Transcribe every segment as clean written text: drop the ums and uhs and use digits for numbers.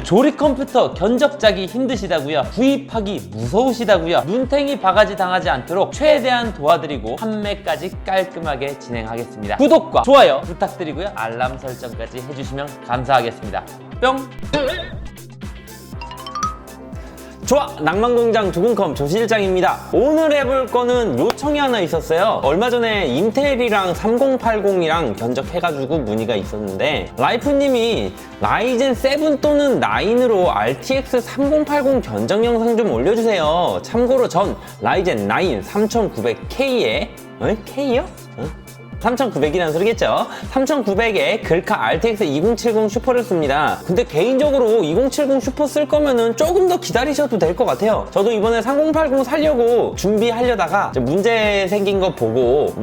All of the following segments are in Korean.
조립 컴퓨터 견적자기 힘드시다고요? 구입하기 무서우시다고요? 눈탱이 바가지 당하지 않도록 최대한 도와드리고 판매까지 깔끔하게 진행하겠습니다. 구독과 좋아요 부탁드리고요. 알람 설정까지 해주시면 감사하겠습니다. 뿅! 좋아! 낭만공장 두근컴 조실장입니다. 오늘 해볼 거는 요청이 하나 있었어요. 얼마 전에 인텔이랑 3080이랑 견적해가지고 문의가 있었는데 라이프님이 라이젠 7 또는 9으로 RTX 3080 견적 영상 좀 올려주세요. 참고로 전 라이젠 9 3900K에 K요? 3900이라는 소리겠죠? 3900에 글카 RTX 2070 슈퍼를 씁니다. 근데 개인적으로 2070 슈퍼 쓸 거면은 조금 더 기다리셔도 될 것 같아요. 저도 이번에 3080 살려고 준비하려다가 문제 생긴 거 보고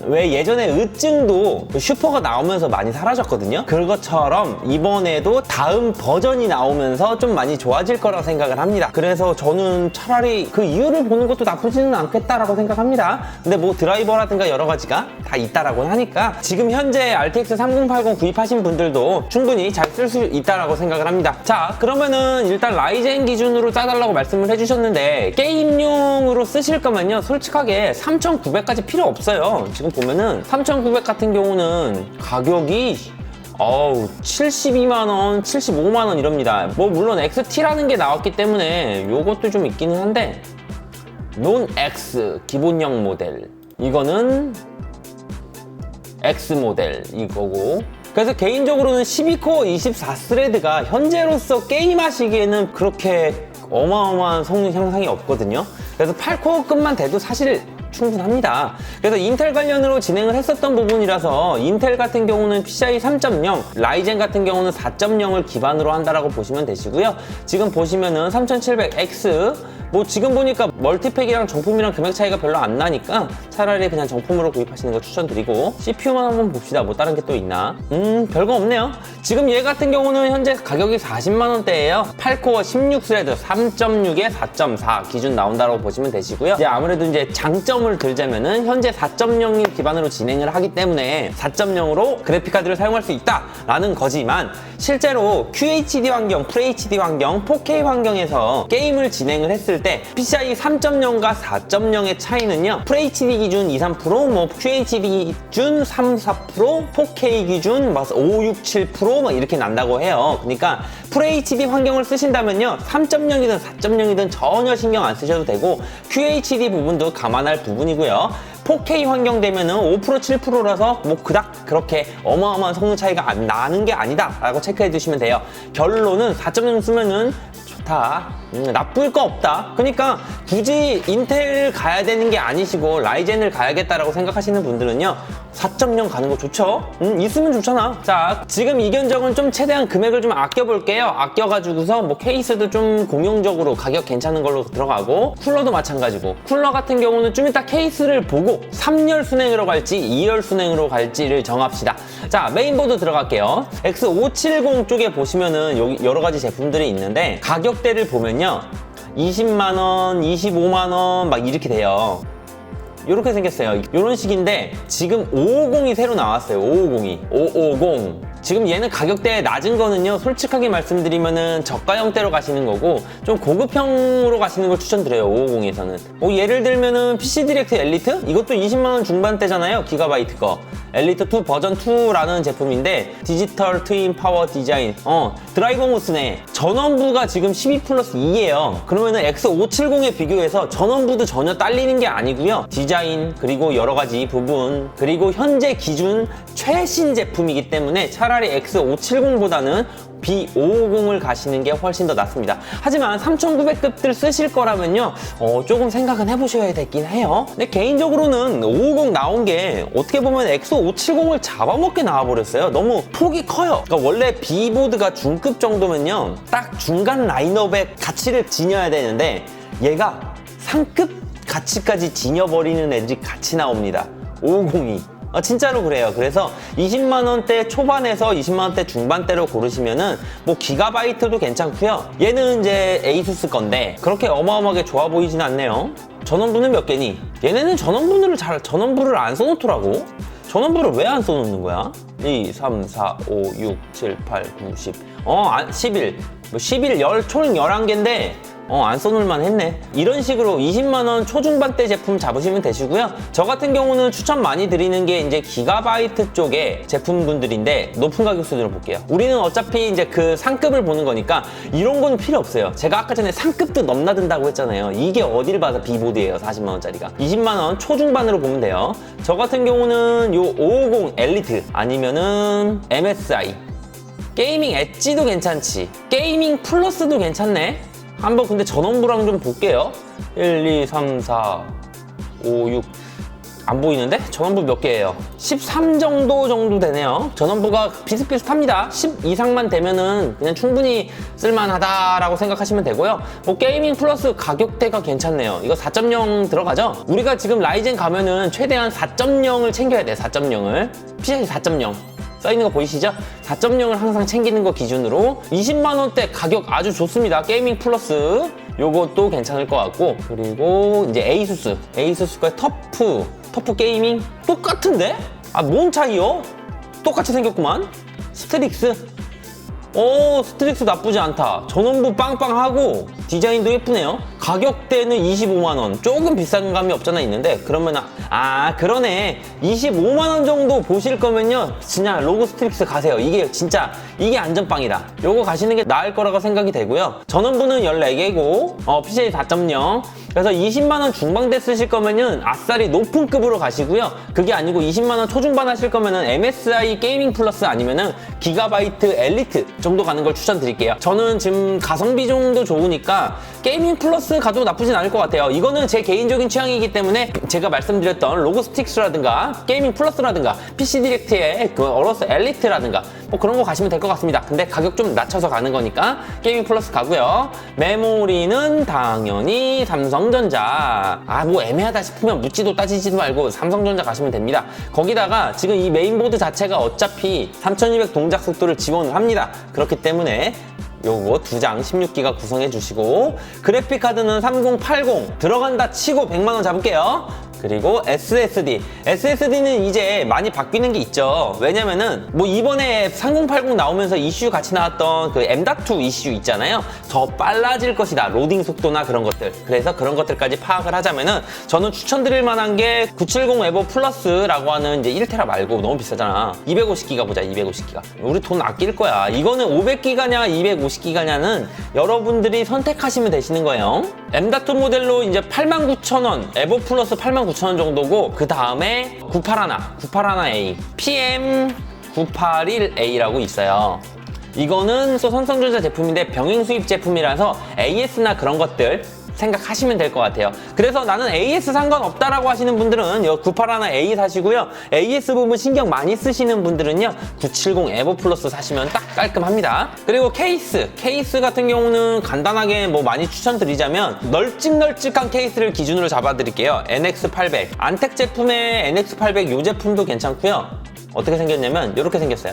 왜 예전에 으증도 슈퍼가 나오면서 많이 사라졌거든요. 그것처럼 이번에도 다음 버전이 나오면서 좀 많이 좋아질 거라고 생각을 합니다. 그래서 저는 차라리 그 이유를 보는 것도 나쁘지는 않겠다라고 생각합니다. 근데 뭐 드라이버라든가 여러 가지가 다 있다라고 하니까 지금 현재 RTX 3080 구입하신 분들도 충분히 잘 쓸 수 있다라고 생각을 합니다. 자, 그러면은 일단 라이젠 기준으로 짜달라고 말씀을 해주셨는데 게임용으로 쓰실 거면요 솔직하게 3900까지 필요 없어요. 지금 보면은 3900 같은 경우는 가격이 72만원, 75만원 이럽니다. 뭐 물론 XT라는 게 나왔기 때문에 요것도 좀 있기는 한데 논 X 기본형 모델, 이거는 X 모델 이거고, 그래서 개인적으로는 12코어 24스레드가 현재로서 게임하시기에는 그렇게 어마어마한 성능 향상이 없거든요. 그래서 8코어급만 돼도 사실 충분합니다. 그래서 인텔 관련으로 진행을 했었던 부분이라서 인텔 같은 경우는 PCIe 3.0, 라이젠 같은 경우는 4.0을 기반으로 한다라고 보시면 되시고요. 지금 보시면은 3700X 뭐 지금 보니까 멀티팩이랑 정품이랑 금액 차이가 별로 안 나니까 차라리 그냥 정품으로 구입하시는 거 추천드리고, CPU만 한번 봅시다. 뭐 다른 게 또 있나? 별거 없네요. 지금 얘 같은 경우는 현재 가격이 40만원대예요 8코어 16스레드 3.6에 4.4 기준 나온다고 보시면 되시고요. 이제 아무래도 이제 장점을 들자면은 현재 4.0을 기반으로 진행을 하기 때문에 4.0으로 그래픽카드를 사용할 수 있다라는 거지만, 실제로 QHD 환경, FHD 환경, 4K 환경에서 게임을 진행을 했을 때 PCIe 3.0과 4.0의 차이는요, FHD 기준 2, 3%, 뭐 QHD 기준 3, 4%, 4K 기준 5, 6, 7% 막 이렇게 난다고 해요. 그러니까 FHD 환경을 쓰신다면요 3.0이든 4.0이든 전혀 신경 안 쓰셔도 되고, QHD 부분도 감안할 부분이고요. 4K 환경 되면은 5%, 7%라서 뭐 그닥 그렇게 어마어마한 성능 차이가 안 나는 게 아니다 라고 체크해 두시면 돼요. 결론은 4.0 쓰면은 좋다, 나쁠 거 없다. 그러니까 굳이 인텔 가야 되는 게 아니시고 라이젠을 가야겠다라고 생각하시는 분들은요 4.0 가는 거 좋죠? 있으면 좋잖아. 자, 지금 이 견적은 좀 최대한 금액을 좀 아껴볼게요. 아껴가지고서 뭐 케이스도 좀 공용적으로 가격 괜찮은 걸로 들어가고, 쿨러도 마찬가지고, 쿨러 같은 경우는 좀 이따 케이스를 보고 3열 순행으로 갈지 2열 순행으로 갈지를 정합시다. 자, 메인보드 들어갈게요. X570 쪽에 보시면은 여기 여러 가지 제품들이 있는데 가격대를 보면요 20만원, 25만원 막 이렇게 돼요. 이렇게 생겼어요. 이런 식인데 지금 550이 새로 나왔어요. 550. 지금 얘는 가격대 낮은 거는요 솔직하게 말씀드리면은 저가형대로 가시는 거고, 좀 고급형으로 가시는 걸 추천드려요. 550에서는 예를 들면은 PC 디렉트 엘리트? 이것도 20만원 중반대잖아요. 기가바이트 거 엘리트 2 버전 2라는 제품인데 디지털 트윈 파워 디자인, 드라이버 모스네. 전원부가 지금 12+2예요 그러면은 X570에 비교해서 전원부도 전혀 딸리는 게 아니고요. 디자인 그리고 여러 가지 부분 그리고 현재 기준 최신 제품이기 때문에 차라리 X570보다는 B550을 가시는 게 훨씬 더 낫습니다. 하지만 3900급들 쓰실 거라면요 조금 생각은 해보셔야 되긴 해요. 근데 개인적으로는 550 나온 게 어떻게 보면 X570을 잡아먹게 나와버렸어요. 너무 폭이 커요. 그러니까 원래 B보드가 중급 정도면요 딱 중간 라인업의 가치를 지녀야 되는데 얘가 상급 가치까지 지녀버리는 애들이 같이 나옵니다. 550이 진짜로 그래요. 그래서 20만원대 초반에서 20만원대 중반대로 고르시면은 뭐 기가바이트도 괜찮고요. 얘는 이제 에이수스 건데 그렇게 어마어마하게 좋아 보이진 않네요. 전원부는 몇 개니? 얘네는 전원부를 안 써놓더라고. 전원부를 왜 안 써놓는 거야? 2, 3, 4, 5, 6, 7, 8, 9, 10 11, 11, 총 11개인데 안 써놓을만 했네. 이런 식으로 20만원 초중반대 제품 잡으시면 되시고요. 저 같은 경우는 추천 많이 드리는 게 이제 기가바이트 쪽의 제품군들인데 높은 가격 수준으로 볼게요. 우리는 어차피 이제 그 상급을 보는 거니까 이런 건 필요 없어요. 제가 아까 전에 상급도 넘나든다고 했잖아요. 이게 어딜 봐서 B보드예요. 40만원짜리가. 20만원 초중반으로 보면 돼요. 저 같은 경우는 요 550 엘리트 아니면은 MSI. 게이밍 엣지도 괜찮지. 게이밍 플러스도 괜찮네. 한번 근데 전원부랑 좀 볼게요. 1, 2, 3, 4, 5, 6. 안 보이는데? 전원부 몇 개예요? 13 정도 되네요. 전원부가 비슷비슷합니다. 10 이상만 되면은 그냥 충분히 쓸만하다라고 생각하시면 되고요. 뭐 게이밍 플러스 가격대가 괜찮네요. 이거 4.0 들어가죠? 우리가 지금 라이젠 가면은 최대한 4.0을 챙겨야 돼. 4.0을. PCI 4.0. 써있는 거 보이시죠? 4.0을 항상 챙기는 거 기준으로 20만원대 가격 아주 좋습니다. 게이밍 플러스 요것도 괜찮을 것 같고, 그리고 이제 에이수스가 터프 게이밍 똑같은데? 뭔 차이요? 똑같이 생겼구만. 스트릭스 스트릭스 나쁘지 않다. 전원부 빵빵하고 디자인도 예쁘네요. 가격대는 25만원. 조금 비싼 감이 없잖아 있는데, 그러면 그러네. 25만원 정도 보실 거면요 진짜 로그 스트릭스 가세요. 이게 안전빵이다. 요거 가시는 게 나을 거라고 생각이 되고요. 전원부는 14개고 PCI 4.0. 그래서 20만원 중반대 쓰실 거면은 아싸리 높은 급으로 가시고요. 그게 아니고 20만원 초중반 하실 거면은 MSI 게이밍 플러스 아니면은 기가바이트 엘리트 정도 가는 걸 추천드릴게요. 저는 지금 가성비 정도 좋으니까 게이밍 플러스 가도 나쁘진 않을 것 같아요. 이거는 제 개인적인 취향이기 때문에 제가 말씀드렸던 로그스틱스라든가 게이밍 플러스라든가 PC 디렉트의 그 어로스 엘리트라든가 뭐 그런 거 가시면 될 것 같습니다. 근데 가격 좀 낮춰서 가는 거니까 게이밍 플러스 가고요. 메모리는 당연히 삼성전자. 뭐 애매하다 싶으면 묻지도 따지지도 말고 삼성전자 가시면 됩니다. 거기다가 지금 이 메인보드 자체가 어차피 3200 동작 속도를 지원을 합니다. 그렇기 때문에 요거 2장 16기가 구성해 주시고, 그래픽카드는 3080 들어간다 치고 100만원 잡을게요. 그리고 SSD는 이제 많이 바뀌는 게 있죠. 왜냐면은 뭐 이번에 3080 나오면서 이슈 같이 나왔던 그 M.2 이슈 있잖아요. 더 빨라질 것이다. 로딩 속도나 그런 것들. 그래서 그런 것들까지 파악을 하자면은 저는 추천드릴 만한 게 970 에버 플러스라고 하는 이제 1테라 말고 너무 비싸잖아. 250기가 보자. 250기가. 우리 돈 아낄 거야. 이거는 500기가냐 250기가냐는 여러분들이 선택하시면 되시는 거예요. M.2 모델로 이제 89,000원, 에버 플러스 89,000원 정도고, 그 다음에 981A, PM981A라고 있어요. 이거는 또 삼성전자 제품인데 병행 수입 제품이라서 AS나 그런 것들 생각하시면 될 것 같아요. 그래서 나는 AS 상관없다라고 하시는 분들은 981A 사시고요. AS 부분 신경 많이 쓰시는 분들은요 970 에버 플러스 사시면 딱 깔끔합니다. 그리고 케이스 같은 경우는 간단하게 뭐 많이 추천드리자면 널찍널찍한 케이스를 기준으로 잡아드릴게요. NX800 안텍 제품의 NX800 이 제품도 괜찮고요. 어떻게 생겼냐면 이렇게 생겼어요.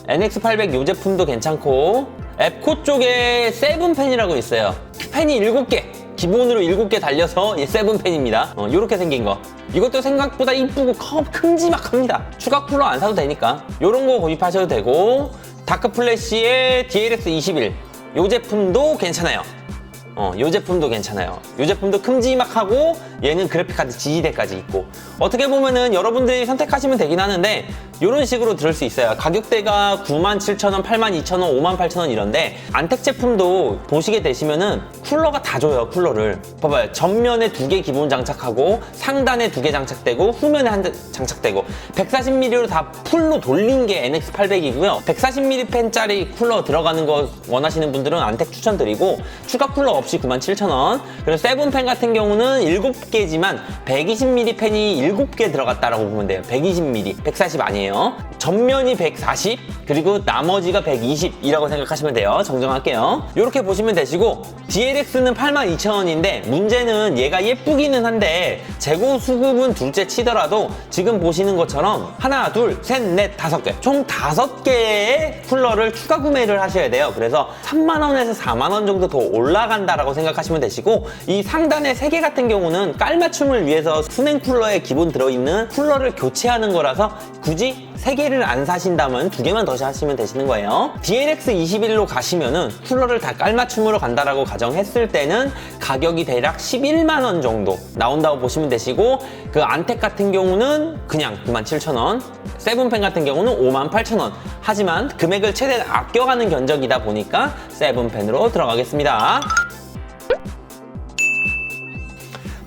NX800 이 제품도 괜찮고, 앱코 쪽에 세븐펜이라고 있어요. 펜이 7개, 기본으로 7개 달려서 세븐펜입니다. 이렇게 생긴 거. 이것도 생각보다 이쁘고 큼지막합니다. 추가 쿨러 안 사도 되니까 이런 거 구입하셔도 되고, 다크플래시의 DLX21 이 제품도 괜찮아요. 이 제품도 괜찮아요. 이 제품도 큼지막하고 얘는 그래픽카드 지지대까지 있고, 어떻게 보면은 여러분들이 선택하시면 되긴 하는데 이런 식으로 들을 수 있어요. 가격대가 97,000원, 82,000원, 58,000원 이런데 안텍 제품도 보시게 되시면은 쿨러가 다 줘요. 쿨러를 봐봐요. 전면에 2개 기본 장착하고 상단에 2개 장착되고 후면에 1대 장착되고 140mm로 다 풀로 돌린 게 NX800이고요 140mm 펜짜리 쿨러 들어가는 거 원하시는 분들은 안텍 추천드리고, 추가 쿨러 없이 97,000원. 그리고 세븐펜 같은 경우는 7개지만 120mm 펜이 7개 들어갔다라고 보면 돼요. 120mm, 140 아니에요. 전면이 140, 그리고 나머지가 120이라고 생각하시면 돼요. 정정할게요. 이렇게 보시면 되시고, DLX는 82,000원인데 문제는 얘가 예쁘기는 한데 재고 수급은 둘째 치더라도 지금 보시는 것처럼 하나, 둘, 셋, 넷, 5개 총 5개의 쿨러를 추가 구매를 하셔야 돼요. 그래서 3만원에서 4만원 정도 더 올라간다라고 생각하시면 되시고, 이 상단의 3개 같은 경우는 깔맞춤을 위해서 수냉 쿨러에 기본 들어있는 쿨러를 교체하는 거라서 굳이 굳이 3개를 안 사신다면 2개만 더 사시면 되시는 거예요. DLX21로 가시면은 쿨러를 다 깔맞춤으로 간다라고 가정했을 때는 가격이 대략 11만원 정도 나온다고 보시면 되시고, 그 안텍 같은 경우는 그냥 97,000원, 세븐펜 같은 경우는 58,000원. 하지만 금액을 최대한 아껴가는 견적이다 보니까 세븐펜으로 들어가겠습니다.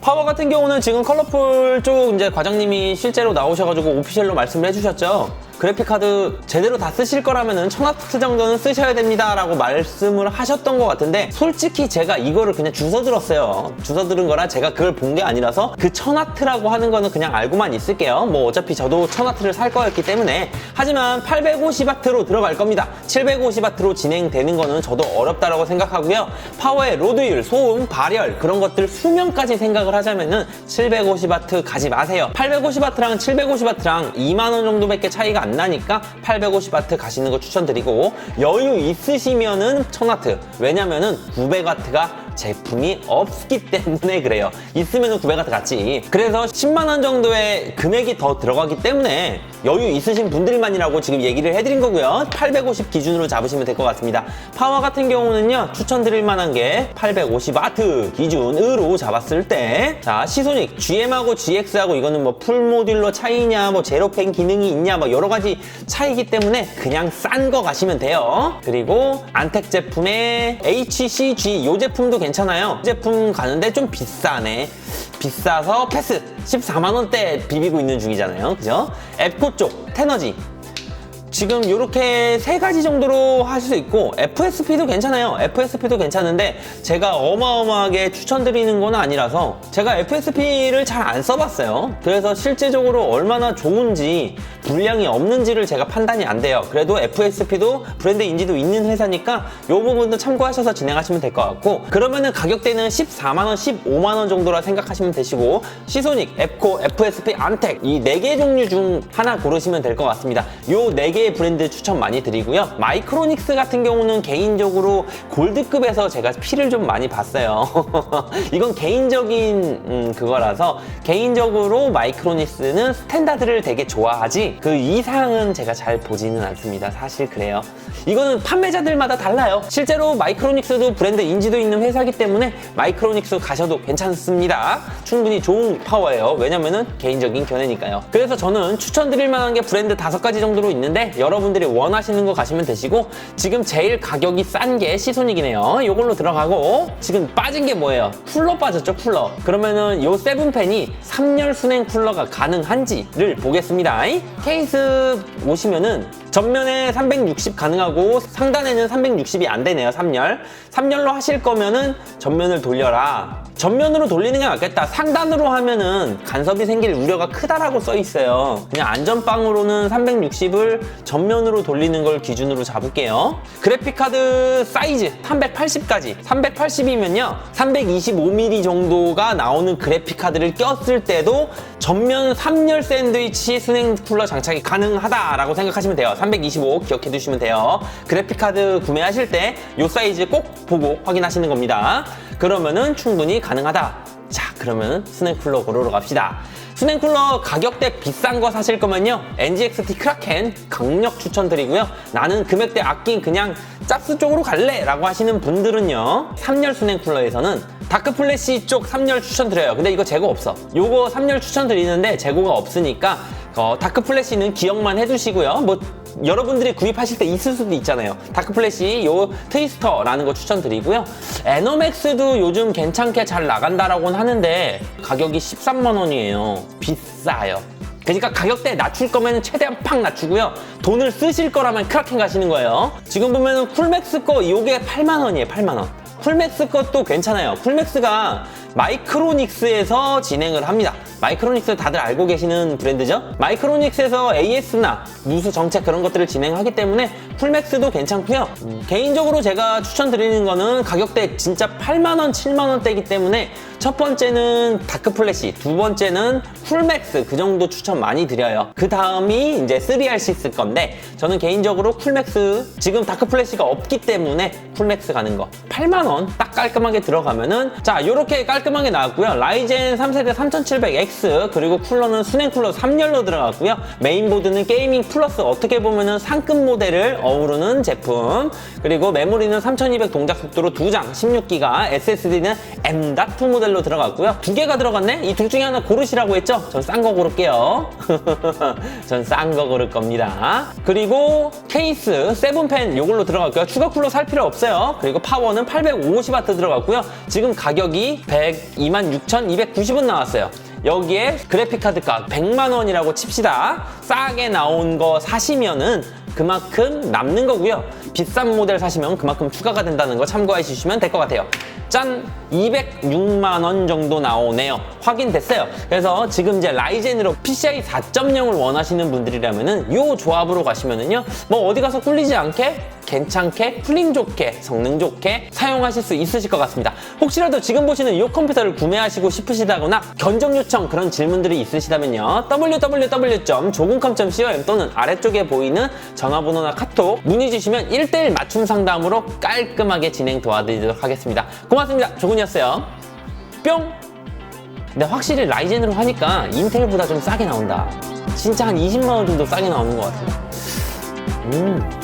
파워 같은 경우는 지금 컬러풀 쪽 이제 과장님이 실제로 나오셔가지고 오피셜로 말씀을 해주셨죠. 그래픽카드 제대로 다 쓰실 거라면은 1000W 정도는 쓰셔야 됩니다 라고 말씀을 하셨던 것 같은데, 솔직히 제가 이거를 그냥 주워 들었어요. 주워 들은 거라 제가 그걸 본 게 아니라서 그 1000W라고 하는 거는 그냥 알고만 있을게요. 뭐 어차피 저도 1000W를 살 거였기 때문에. 하지만 850W로 들어갈 겁니다. 750W로 진행되는 거는 저도 어렵다라고 생각하고요. 파워의 로드율, 소음, 발열 그런 것들 수명까지 생각을 하자면은 750W 가지 마세요. 850W랑 750W랑 2만원 정도밖에 차이가 안 나니까 850W 가시는 거 추천드리고, 여유 있으시면은 1000W. 왜냐면은 900W가 제품이 없기 때문에 그래요. 있으면은 900W 같지. 그래서 10만원 정도의 금액이 더 들어가기 때문에 여유 있으신 분들만이라고 지금 얘기를 해드린 거고요. 850 기준으로 잡으시면 될 것 같습니다. 파워 같은 경우는요, 추천드릴 만한 게 850W 기준으로 잡았을 때, 자, 시소닉 GM하고 GX하고 이거는 뭐 풀 모듈러 차이냐, 뭐 제로펜 기능이 있냐, 뭐 여러 가지 차이기 때문에 그냥 싼 거 가시면 돼요. 그리고 안텍 제품의 HCG 이 제품도 괜찮아요. 이 제품 가는데 좀 비싸네. 비싸서 패스. 14만원대 비비고 있는 중이잖아요. 그죠? 앱코 쪽 테너지 지금 이렇게 3가지 정도로 하실 수 있고, FSP도 괜찮아요. FSP도 괜찮은데 제가 어마어마하게 추천드리는 건 아니라서 제가 FSP를 잘 안 써봤어요. 그래서 실제적으로 얼마나 좋은지, 불량이 없는지를 제가 판단이 안 돼요. 그래도 FSP도 브랜드 인지도 있는 회사니까 이 부분도 참고하셔서 진행하시면 될 것 같고, 그러면은 가격대는 14만원, 15만원 정도라 생각하시면 되시고, 시소닉, 앱코, FSP, 안텍 이 4개 종류 중 하나 고르시면 될 것 같습니다. 요 4개 브랜드 추천 많이 드리고요. 마이크로닉스 같은 경우는 개인적으로 골드급에서 제가 피를 좀 많이 봤어요. 이건 개인적인 그거라서, 개인적으로 마이크로닉스는 스탠다드를 되게 좋아하지 그 이상은 제가 잘 보지는 않습니다. 사실 그래요. 이거는 판매자들마다 달라요. 실제로 마이크로닉스도 브랜드 인지도 있는 회사이기 때문에 마이크로닉스 가셔도 괜찮습니다. 충분히 좋은 파워예요. 왜냐면은 개인적인 견해니까요. 그래서 저는 추천드릴 만한 게 브랜드 5가지 정도로 있는데, 여러분들이 원하시는 거 가시면 되시고, 지금 제일 가격이 싼 게 시소닉이네요. 이걸로 들어가고, 지금 빠진 게 뭐예요? 쿨러 빠졌죠, 쿨러. 그러면은 요 세븐펜이 3열 순행 쿨러가 가능한지를 보겠습니다. 케이스 오시면은 전면에 360 가능하고 상단에는 360이 안 되네요. 3열로 하실 거면은 전면을 돌려라. 전면으로 돌리는 게 낫겠다. 상단으로 하면은 간섭이 생길 우려가 크다라고 써 있어요. 그냥 안전빵으로는 360을 전면으로 돌리는 걸 기준으로 잡을게요. 그래픽카드 사이즈 380까지. 380이면요 325mm 정도가 나오는 그래픽카드를 꼈을 때도 전면 3열 샌드위치 순행 쿨러 장착이 가능하다라고 생각하시면 돼요. 325 기억해 두시면 돼요. 그래픽카드 구매하실 때 이 사이즈 꼭 보고 확인하시는 겁니다. 그러면은 충분히 가능하다. 자, 그러면 순행 쿨러 고르러 갑시다. 순행 쿨러 가격대 비싼 거 사실 거면요, NGXT 크라켄 강력 추천드리고요. 나는 금액대 아낀 그냥 짭스 쪽으로 갈래 라고 하시는 분들은요, 3열 순행 쿨러에서는 다크 플래시 쪽 3열 추천드려요. 근데 이거 재고 없어. 요거 3열 추천드리는데 재고가 없으니까 다크 플래시는 기억만 해두시고요. 뭐 여러분들이 구입하실 때 있을 수도 있잖아요. 다크 플래시 요 트위스터라는 거 추천드리고요. 에너맥스도 요즘 괜찮게 잘 나간다라고는 하는데 가격이 13만원이에요. 비싸요. 그러니까 가격대 낮출 거면 최대한 팍 낮추고요. 돈을 쓰실 거라면 크라켄 가시는 거예요. 지금 보면은 쿨맥스 거 요게 8만원이에요. 8만원. 쿨맥스 것도 괜찮아요. 쿨맥스가 마이크로닉스에서 진행을 합니다. 마이크로닉스 다들 알고 계시는 브랜드죠? 마이크로닉스에서 AS나 누수 정책 그런 것들을 진행하기 때문에 쿨맥스도 괜찮고요. 개인적으로 제가 추천드리는 거는 가격대 진짜 8만원, 7만원대이기 때문에 첫 번째는 다크 플래시, 두 번째는 쿨맥스 그 정도 추천 많이 드려요. 그 다음이 이제 3R6 건데 저는 개인적으로 쿨맥스, 지금 다크 플래시가 없기 때문에 쿨맥스 가는 거 8만원 딱 깔끔하게 들어가면은, 자, 요렇게 깔끔하게 깔끔하게 나왔고요. 라이젠 3세대 3700X 그리고 쿨러는 수냉 쿨러 3열로 들어갔고요. 메인보드는 게이밍 플러스 어떻게 보면은 상급 모델을 어우르는 제품. 그리고 메모리는 3200 동작 속도로 2장 16기가, SSD는 M.2 모델로 들어갔고요. 2개가 들어갔네? 이 둘 중에 하나 고르시라고 했죠? 전 싼 거 고를게요. 전 싼 거 고를 겁니다. 그리고 케이스 7펜 요걸로 들어갔고요. 추가 쿨러 살 필요 없어요. 그리고 파워는 850W 들어갔고요. 지금 가격이 126,290원 나왔어요. 여기에 그래픽카드가 100만원이라고 칩시다. 싸게 나온 거 사시면은 그만큼 남는 거고요. 비싼 모델 사시면 그만큼 추가가 된다는 거 참고해 주시면 될 것 같아요. 짠! 206만원 정도 나오네요. 확인됐어요. 그래서 지금 이제 라이젠으로 PCI 4.0을 원하시는 분들이라면은 요 조합으로 가시면은요, 뭐 어디 가서 꿀리지 않게, 괜찮게, 쿨링 좋게, 성능 좋게 사용하실 수 있으실 것 같습니다. 혹시라도 지금 보시는 이 컴퓨터를 구매하시고 싶으시다거나 견적 요청 그런 질문들이 있으시다면요, www.조금컴.com 또는 아래쪽에 보이는 전화번호나 카톡 문의 주시면 1:1 맞춤 상담으로 깔끔하게 진행 도와드리도록 하겠습니다. 고맙습니다. 조군이었어요. 뿅! 근데 확실히 라이젠으로 하니까 인텔보다 좀 싸게 나온다. 진짜 한 20만원 정도 싸게 나오는 것 같아요.